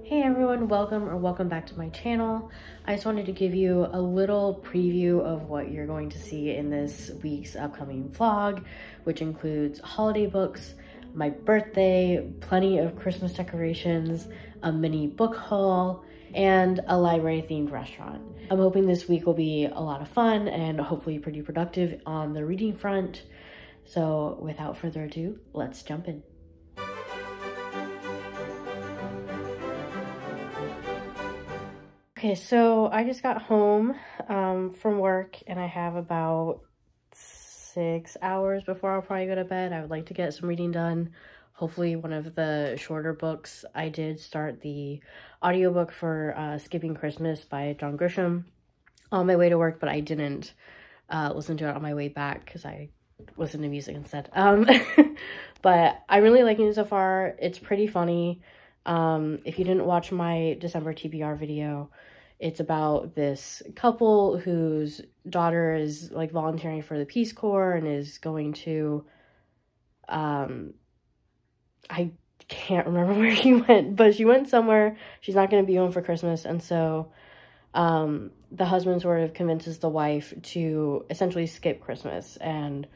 Hey everyone, welcome back to my channel. I just wanted to give you a little preview of what you're going to see in this week's upcoming vlog, which includes holiday books, my birthday, plenty of Christmas decorations, a mini book haul, and a library themed restaurant. I'm hoping this week will be a lot of fun and hopefully pretty productive on the reading front. So without further ado, let's jump in. Okay, so I just got home from work and I have about 6 hours before I'll probably go to bed. I would like to get some reading done. Hopefully one of the shorter books. I did start the audiobook for Skipping Christmas by John Grisham on my way to work, but I didn't listen to it on my way back because I listened to music instead. But I'm really liking it so far. It's pretty funny. If you didn't watch my December TBR video, it's about this couple whose daughter is like volunteering for the Peace Corps and is going to, I can't remember where she went, but she went somewhere. She's not going to be home for Christmas. And so, the husband sort of convinces the wife to essentially skip Christmas. And,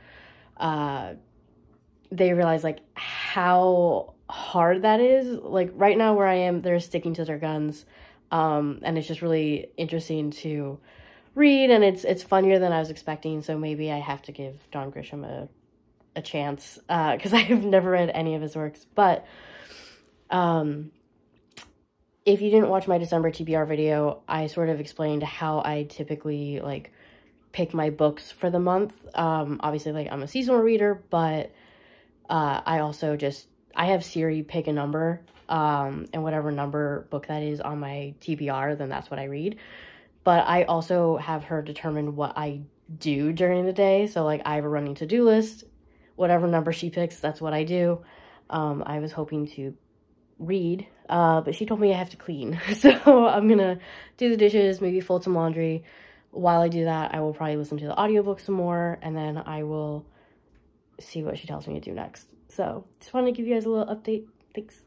they realize like how hard that is. Like right now where I am, they're sticking to their guns. And it's just really interesting to read, and it's funnier than I was expecting, so maybe I have to give John Grisham a chance, because I have never read any of his works. But if you didn't watch my December TBR video, I sort of explained how I typically like pick my books for the month. Obviously like I'm a seasonal reader, but I also I have Siri pick a number, and whatever number book that is on my TBR, then that's what I read. But I also have her determine what I do during the day. So like I have a running to-do list, whatever number she picks, that's what I do. I was hoping to read, but she told me I have to clean. So I'm gonna do the dishes, maybe fold some laundry. While I do that, I will probably listen to the audiobook some more, and then I will see what she tells me to do next. So just wanted to give you guys a little update. Thanks.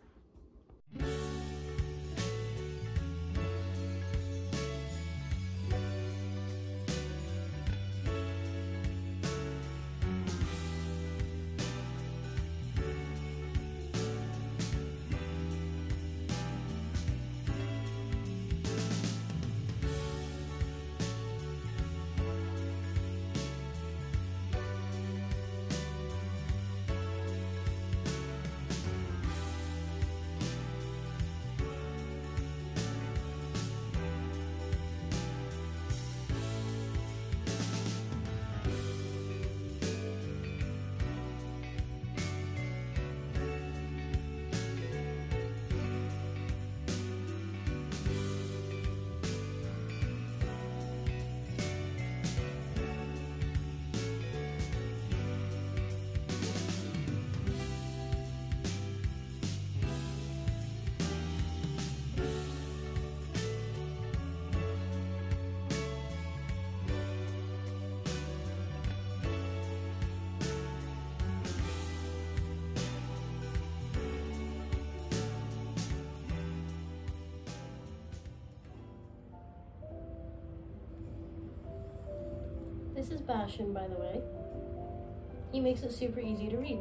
This is Bastion, by the way. He makes it super easy to read.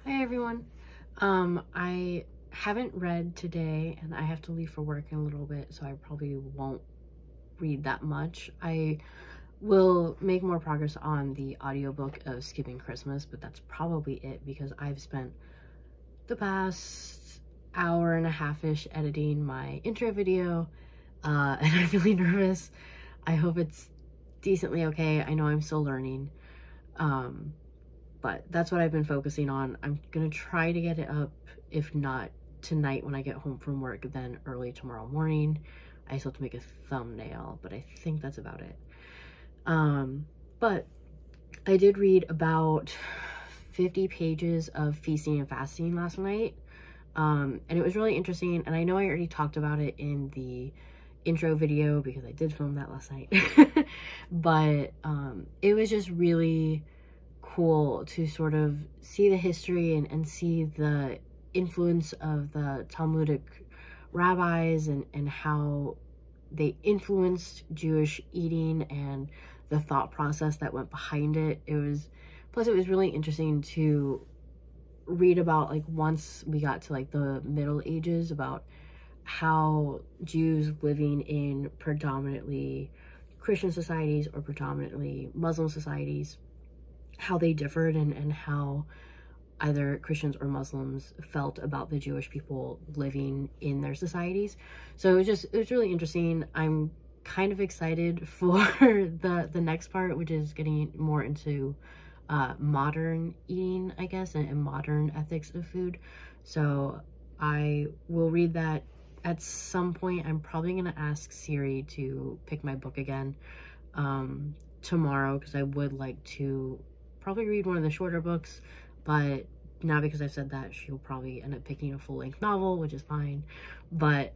Hi everyone. I haven't read today and I have to leave for work in a little bit, so I probably won't read that much. I will make more progress on the audiobook of Skipping Christmas, but that's probably it because I've spent the past hour and a half-ish editing my intro video, and I'm really nervous. I hope it's decently okay. I know I'm still learning, but that's what I've been focusing on. I'm gonna try to get it up, if not tonight when I get home from work, then early tomorrow morning. I still have to make a thumbnail, but I think that's about it. But I did read about 50 pages of feasting and fasting last night, and it was really interesting. And I know I already talked about it in the intro video because I did film that last night, but it was just really cool to sort of see the history and see the influence of the Talmudic rabbis and how they influenced Jewish eating and the thought process that went behind it. Plus it was really interesting to read about, like, once we got to like the Middle Ages, about how Jews living in predominantly Christian societies or predominantly Muslim societies, how they differed and how either Christians or Muslims felt about the Jewish people living in their societies. So it was really interesting. I'm kind of excited for the next part, which is getting more into modern eating, I guess, and modern ethics of food. So I will read that at some point. I'm probably gonna ask Siri to pick my book again tomorrow, because I would like to probably read one of the shorter books, but now because I've said that, she'll probably end up picking a full-length novel, which is fine. But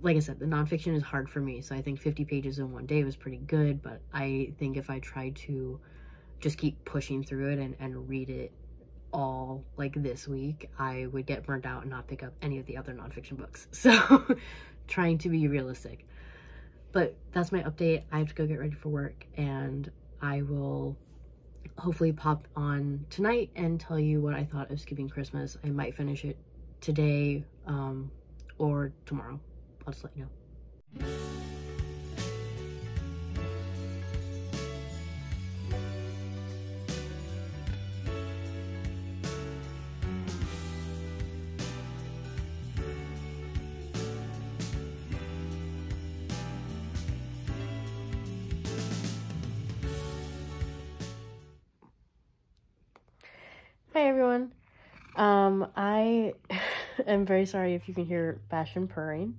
like I said, the nonfiction is hard for me, so I think 50 pages in one day was pretty good, but I think if I tried to just keep pushing through it and read it all like this week, I would get burnt out and not pick up any of the other nonfiction books. So trying to be realistic. But that's my update. I have to go get ready for work, and I will hopefully pop on tonight and tell you what I thought of Skipping Christmas. I might finish it today or tomorrow. I'll just let you know. Hi everyone. I am very sorry if you can hear Bastion purring.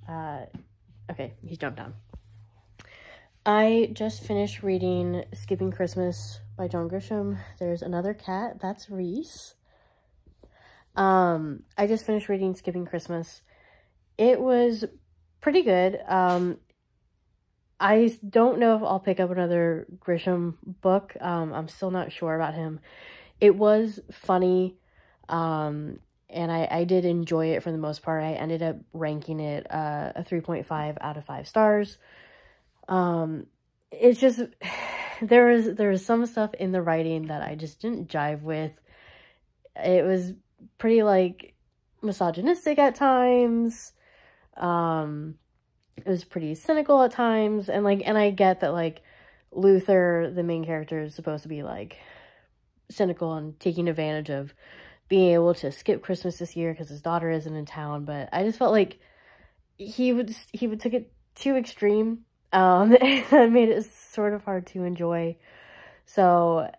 Okay, he's jumped down. I just finished reading Skipping Christmas by John Grisham. There's another cat, that's Reese. I just finished reading Skipping Christmas. It was pretty good. I don't know if I'll pick up another Grisham book. I'm still not sure about him. It was funny, and I did enjoy it for the most part. I ended up ranking it a 3.5 out of 5 stars. It's just, there was some stuff in the writing that I just didn't jive with. It was pretty, like, misogynistic at times. It was pretty cynical at times, and I get that, like, Luther, the main character, is supposed to be, like, cynical and taking advantage of being able to skip Christmas this year because his daughter isn't in town, but I just felt like he would take it too extreme, and that made it sort of hard to enjoy. So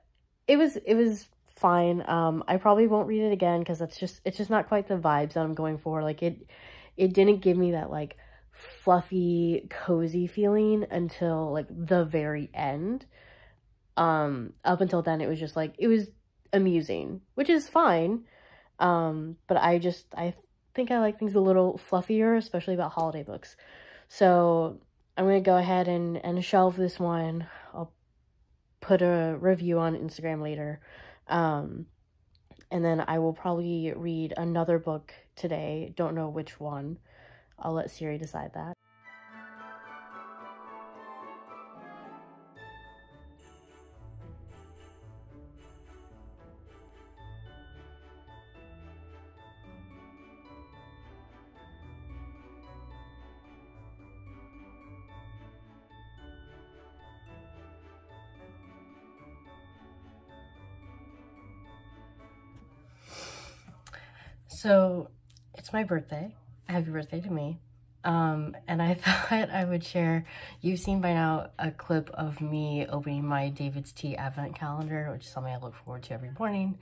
it was fine. I probably won't read it again because it's just not quite the vibes that I'm going for. Like, it didn't give me that, like, fluffy, cozy feeling until, like, the very end. Up until then, it was just, like, it was amusing, which is fine. But I think I like things a little fluffier, especially about holiday books. So I'm going to go ahead and shelve this one. I'll put a review on Instagram later. And then I will probably read another book today. Don't know which one. I'll let Siri decide that. So it's my birthday. Happy birthday to me. And I thought I would share, you've seen by now a clip of me opening my David's Tea Advent Calendar, which is something I look forward to every morning.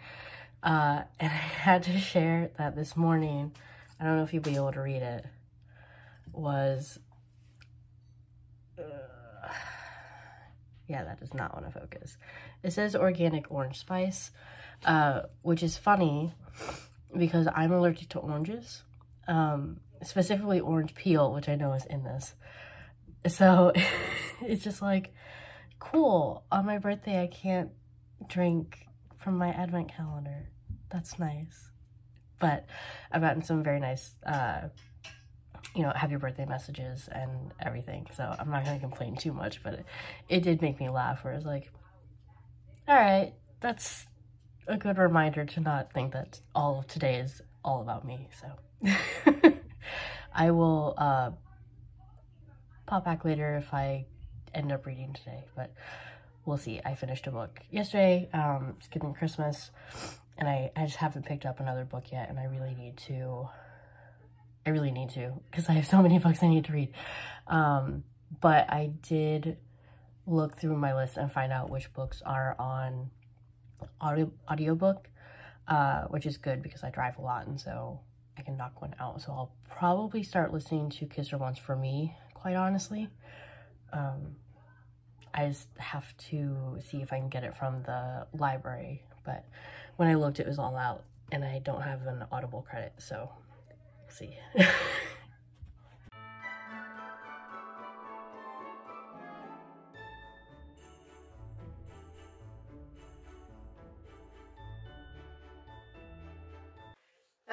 And I had to share that this morning, I don't know if you'll be able to read it, was, yeah, that does not want to focus. It says organic orange spice, which is funny because I'm allergic to oranges, specifically orange peel, which I know is in this. So it's just like, cool, on my birthday I can't drink from my advent calendar. That's nice. But I've gotten some very nice, you know, happy birthday messages and everything. So I'm not going to complain too much, but it did make me laugh, where it's like, all right, that's a good reminder to not think that all of today is all about me. So I will pop back later if I end up reading today, but we'll see. I finished a book yesterday, it's getting Christmas, and I just haven't picked up another book yet, and I really need to, because I have so many books I need to read. But I did look through my list and find out which books are on audiobook, which is good because I drive a lot, and so I can knock one out. So I'll probably start listening to Kiss Her Once for Me, quite honestly. I just have to see if I can get it from the library, but when I looked, it was all out, and I don't have an Audible credit, so we'll see.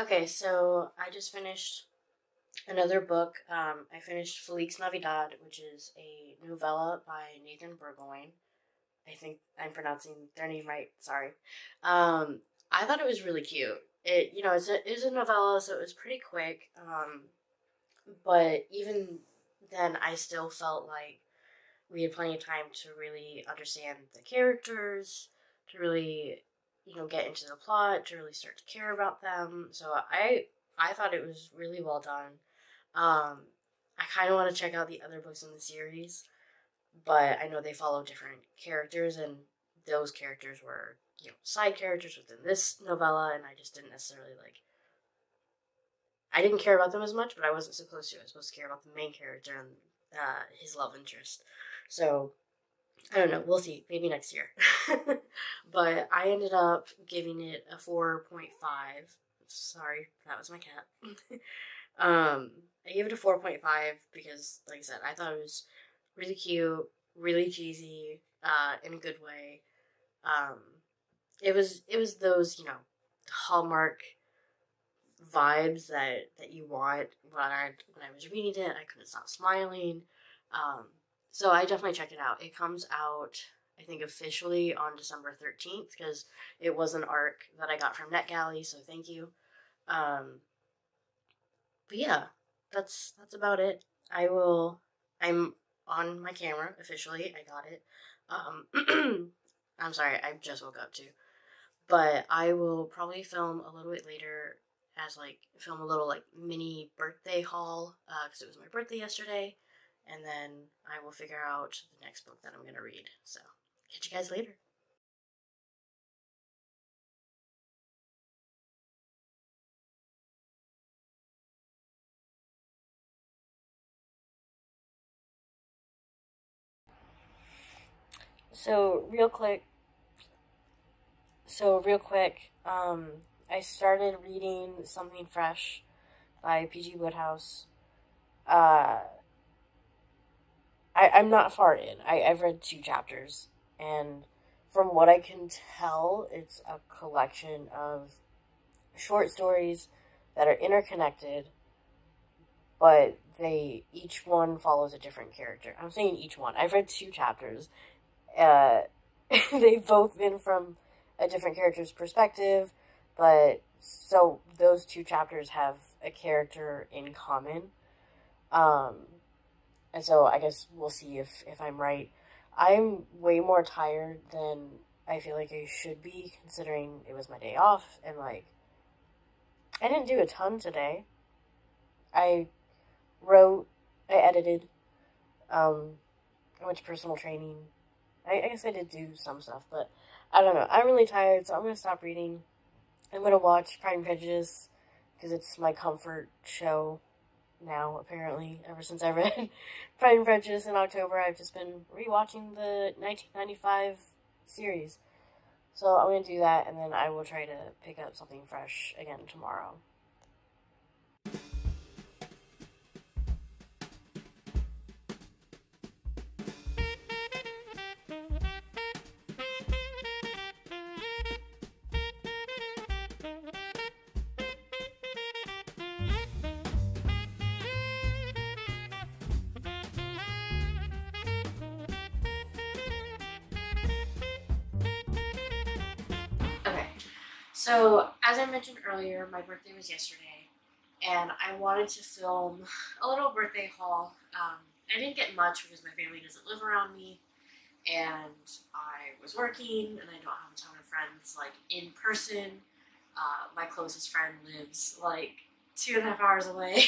Okay, so I just finished another book. I finished Felix Navidad, which is a novella by Nathan Burgoine. I think I'm pronouncing their name right. Sorry. I thought it was really cute. It, you know, it is a novella, so it was pretty quick. But even then, I still felt like we had plenty of time to really understand the characters, to really, you know, get into the plot, to really start to care about them. So I thought it was really well done. I kind of want to check out the other books in the series, but I know they follow different characters, and those characters were, you know, side characters within this novella, and I just didn't necessarily, like, I didn't care about them as much, but I wasn't supposed to. I was supposed to care about the main character and his love interest. So, I don't know. We'll see. Maybe next year. But I ended up giving it a 4.5. Sorry, that was my cat. I gave it a 4.5 because, like I said, I thought it was really cute, really cheesy, in a good way. It was those, you know, Hallmark vibes that you want. When I was reading it, I couldn't stop smiling. So I definitely checked it out. It comes out, I think, officially on December 13th, because it was an ARC that I got from NetGalley, so thank you. But yeah, that's about it. I'm on my camera, officially. I got it. I'm sorry, I just woke up too. But I will probably film a little bit later film a little, mini birthday haul, because it was my birthday yesterday. And then I will figure out the next book that I'm going to read. So, catch you guys later. So real quick, I started reading Something Fresh by P.G. Wodehouse. I'm not far in. I've read 2 chapters, and from what I can tell, it's a collection of short stories that are interconnected, but each one follows a different character. I'm saying each one. I've read 2 chapters. They've both been from a different character's perspective, but so those 2 chapters have a character in common. And so I guess we'll see if I'm right. I'm way more tired than I feel like I should be, considering it was my day off, and I didn't do a ton today. I wrote, I edited, I went to personal training. I guess I did do some stuff, but I don't know. I'm really tired, so I'm going to stop reading. I'm going to watch Pride and Prejudice, because it's my comfort show now, apparently. Ever since I read Pride and Prejudice in October, I've just been rewatching the 1995 series. So I'm going to do that, and then I will try to pick up something fresh again tomorrow. Okay, so as I mentioned earlier, my birthday was yesterday, and I wanted to film a little birthday haul. I didn't get much because my family doesn't live around me, and I was working, and I don't have a ton of friends, like, in person. My closest friend lives, like, 2.5 hours away.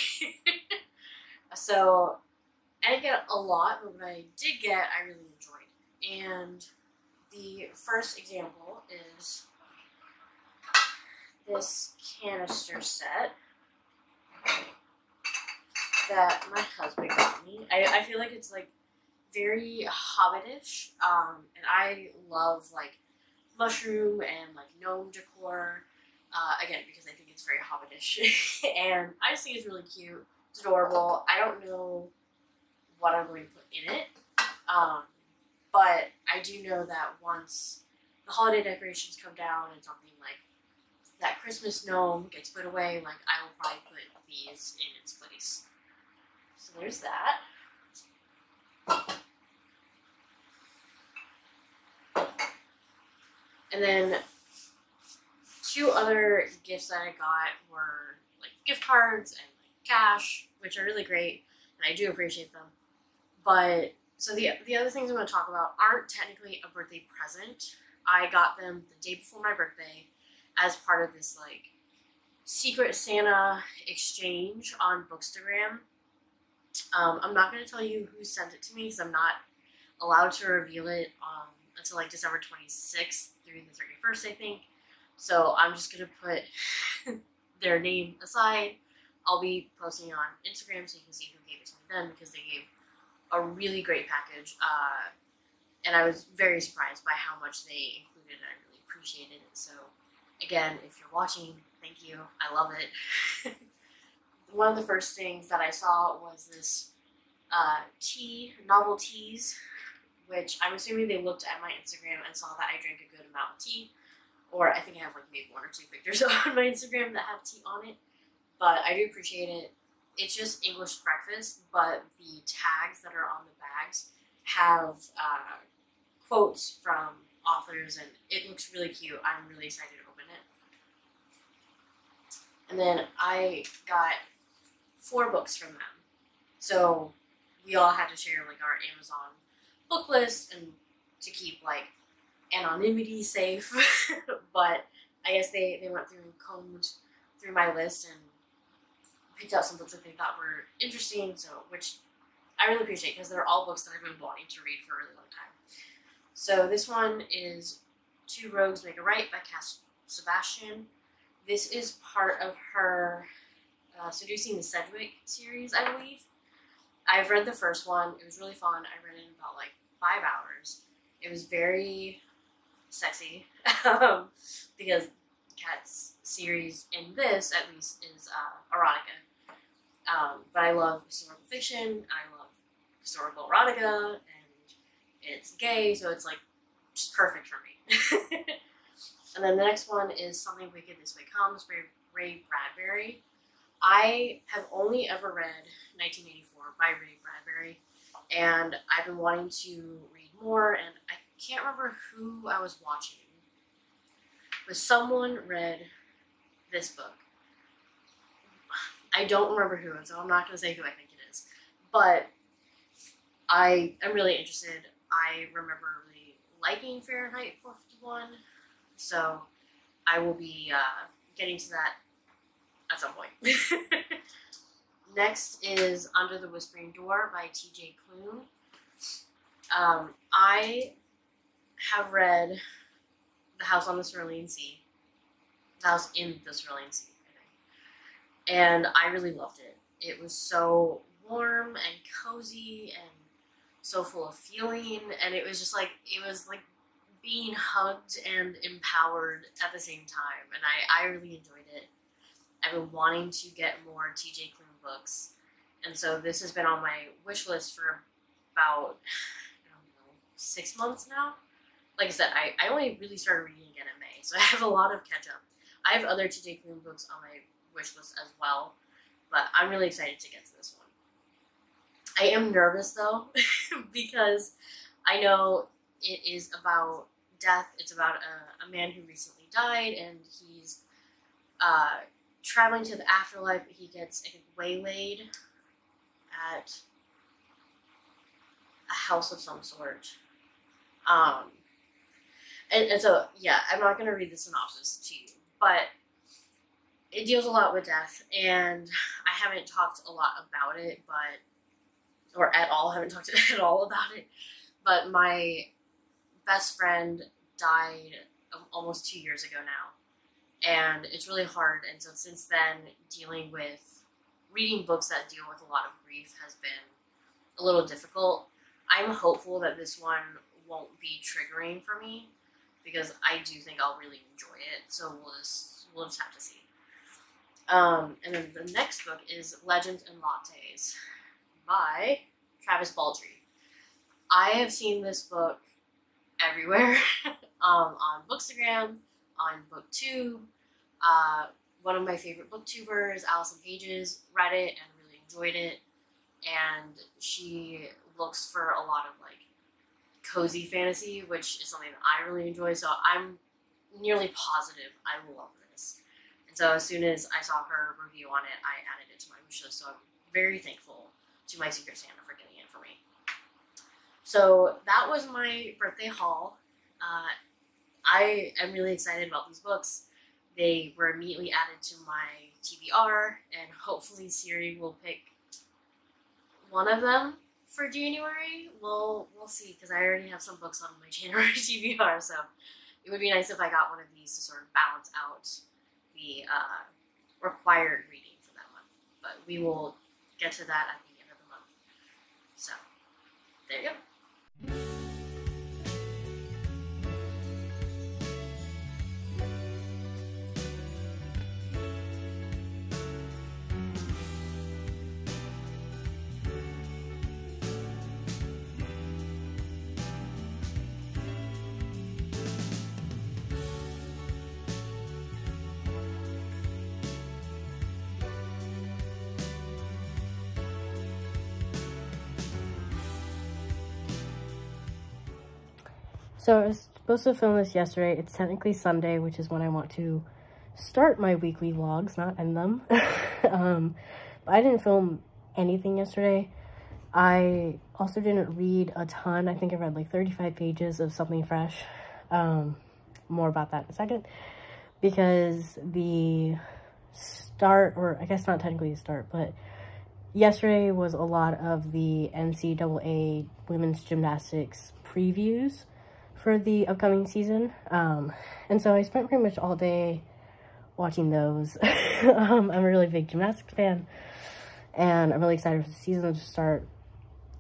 So, I didn't get a lot, but what I did get, I really enjoyed. And the first example is this canister set that my husband got me. I feel like it's, like, very hobbitish, and I love, like, mushroom and, like, gnome decor, again, because I think it's very hobbitish, and I just think it's really cute. It's adorable. I don't know what I'm going to put in it, but I do know that once the holiday decorations come down and something like that Christmas gnome gets put away, like, I will probably put these in its place. So there's that. And then 2 other gifts that I got were, like, gift cards and, like, cash, which are really great, and I do appreciate them. But, so the other things I'm going to talk about aren't technically a birthday present. I got them the day before my birthday as part of this, like, Secret Santa exchange on Bookstagram. I'm not going to tell you who sent it to me because I'm not allowed to reveal it until, like, December 26th through the 31st, I think. So I'm just going to put their name aside. I'll be posting it on Instagram so you can see who gave it to me then, because they gave a really great package. And I was very surprised by how much they included, and I really appreciated it. So again, if you're watching, thank you. I love it. One of the first things that I saw was this novel teas, which I'm assuming they looked at my Instagram and saw that I drank a good amount of tea. Or I think I have, like, maybe 1 or 2 pictures on my Instagram that have tea on it. But I do appreciate it. It's just English breakfast, but the tags that are on the bags have quotes from authors, and it looks really cute. I'm really excited to open it. And then I got 4 books from them. So we all had to share, like, our Amazon book list and to keep, like, anonymity safe. But I guess they went through and combed through my list and picked out some books that they thought were interesting, so, which I really appreciate because they're all books that I've been wanting to read for a really long time. So this one is Two Rogues Make a Right by Cass Sebastian. This is part of her Seducing the Sedgwick series, I believe. I've read the first one. It was really fun. I read it in about, like, 5 hours. It was very sexy because Kat's series in this, at least, is erotica. But I love historical fiction. I love historical erotica, and it's gay, so it's, like, just perfect for me. And then the next one is Something Wicked This Way Comes by Ray Bradbury. I have only ever read 1984 by Ray Bradbury, and I've been wanting to read more, and I can't remember who I was watching, but someone read this book. I don't remember who, and so I'm not going to say who I think it is, but I am really interested. I remember really liking Fahrenheit 451, so I will be getting to that at some point. Next is Under the Whispering Door by T.J. Klune. I have read The House on the Cerulean Sea. The House in the Cerulean Sea, I think. And I really loved it. It was so warm and cozy and so full of feeling, and it was just like, it was like being hugged and empowered at the same time, and I really enjoyed it. I've been wanting to get more T.J. Klune books, and so this has been on my wish list for about, I don't know, 6 months now. Like I said, I only really started reading again in May, so I have a lot of catch up. I have other T.J. Klune books on my wish list as well, but I'm really excited to get to this one. I am nervous though, because I know it is about death. It's about a man who recently died, and he's traveling to the afterlife, but he gets, I think, waylaid at a house of some sort. And so, yeah, I'm not going to read the synopsis to you, but it deals a lot with death, and I haven't talked a lot about it, or at all, haven't talked at all about it, but my best friend died almost 2 years ago now, and it's really hard, and so since then, reading books that deal with a lot of grief has been a little difficult. I'm hopeful that this one won't be triggering for me, because I do think I'll really enjoy it, so we'll just have to see. And then the next book is Legends and Lattes by Travis Baldree. I have seen this book everywhere, on Bookstagram, on BookTube. One of my favorite booktubers, Allison Pages, read it and really enjoyed it, and she looks for a lot of like cozy fantasy, which is something that I really enjoy, so I'm nearly positive I will love this. And so as soon as I saw her review on it, I added it to my wish list, so I'm very thankful to my Secret Santa for getting it for me. So that was my birthday haul. I am really excited about these books. They were immediately added to my TBR, and hopefully Siri will pick one of them for January. We'll see, because I already have some books on my January TBR, so it would be nice if I got one of these to sort of balance out the required reading for that month. But we will get to that at the end of the month. So, there you go. So I was supposed to film this yesterday. It's technically Sunday, which is when I want to start my weekly vlogs, not end them. But I didn't film anything yesterday. I also didn't read a ton. I think I read like 35 pages of something fresh. More about that in a second. Because the start, or I guess not technically the start, but yesterday was a lot of the NCAA women's gymnastics previews for the upcoming season, and so I spent pretty much all day watching those. I'm a really big gymnastics fan, and I'm really excited for the season to start,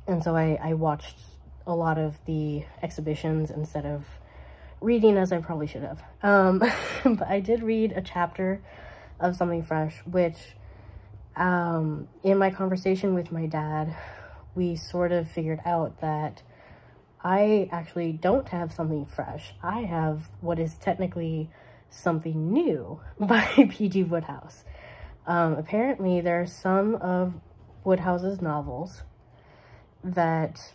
and so I watched a lot of the exhibitions instead of reading, as I probably should have. But I did read a chapter of Something Fresh, which in my conversation with my dad, we sort of figured out that I actually don't have something fresh. I have what is technically something new by P.G. Wodehouse. Apparently, there are some of Wodehouse's novels that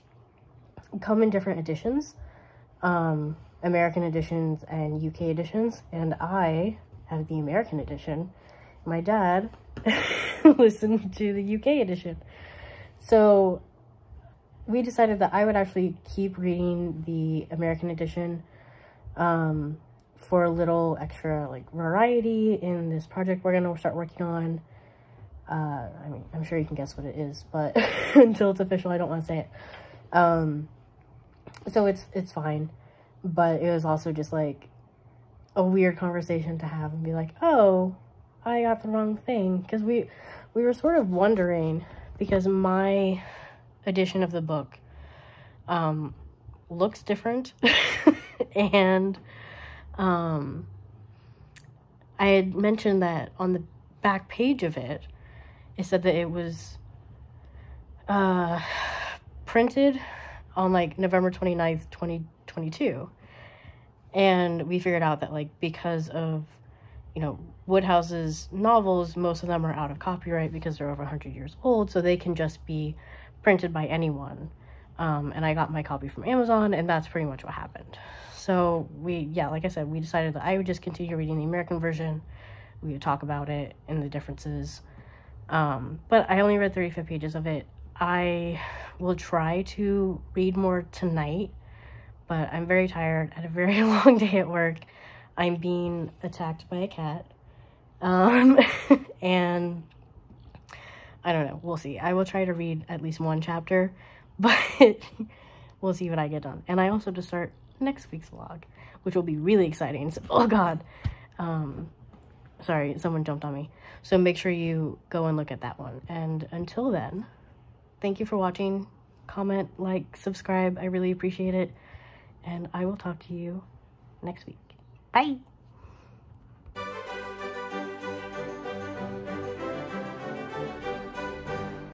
come in different editions, American editions and UK editions, and I have the American edition. My dad listened to the UK edition. So we decided that I would actually keep reading the American edition for a little extra like variety in this project we're going to start working on. I mean, I'm sure you can guess what it is, but until it's official, I don't want to say it. So it's fine, but it was also just like a weird conversation to have and be like, oh, I got the wrong thing, because we were sort of wondering, because my edition of the book looks different and I had mentioned that on the back page of it, it said that it was printed on like November 29th, 2022. And we figured out that, like, because of, you know, Wodehouse's novels, most of them are out of copyright because they're over 100 years old, so they can just be printed by anyone. And I got my copy from Amazon, and that's pretty much what happened. So like I said, we decided that I would just continue reading the American version. We would talk about it and the differences. But I only read 35 pages of it. I will try to read more tonight, but I'm very tired. I had a very long day at work. I'm being attacked by a cat. And I don't know. We'll see. I will try to read at least one chapter, but we'll see what I get done. And I also just start next week's vlog, which will be really exciting. So, oh God. Sorry, someone jumped on me. So make sure you go and look at that one. And until then, thank you for watching. Comment, like, subscribe. I really appreciate it. And I will talk to you next week. Bye!